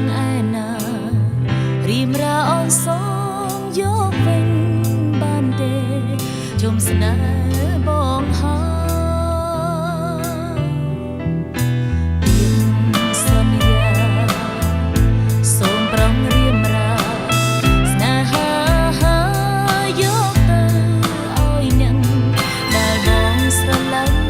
ឯណារៀមរាអូនសូមយកវិញបានទេជុំស្នេហ៍បងហើយពីសន្យាសូមប្រងរៀមរាស្នេហាយកទៅឲ្យអ្នកដែលបងស្រឡាញ់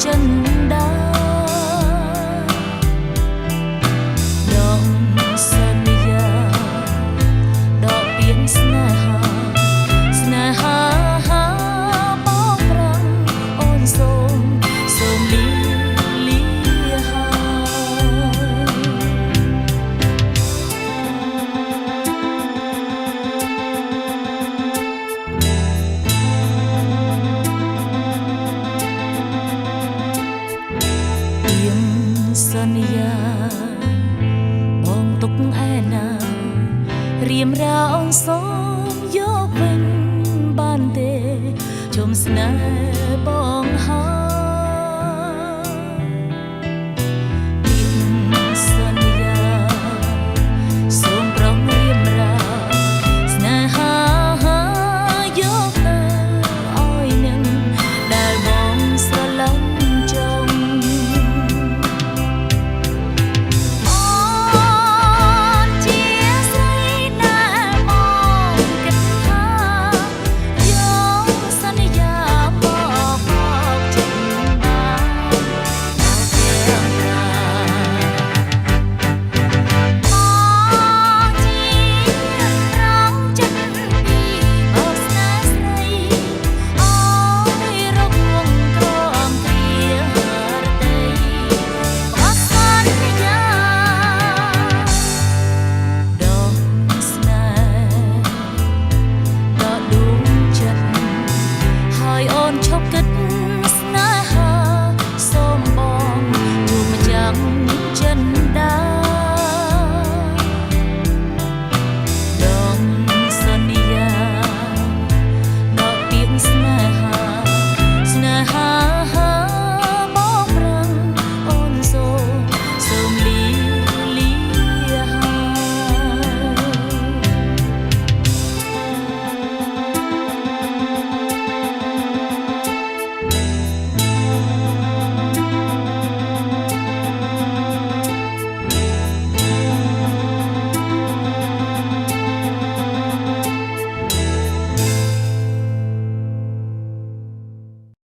ចិនដាដងសន្យាដកពាក្យស្នេហាបោកប្រាំងអូនសូមលីសន្យាបងទុកឯណារៀមរាអូនសូមយកវិញបានទេជុំស្នេហ៍បងហើយ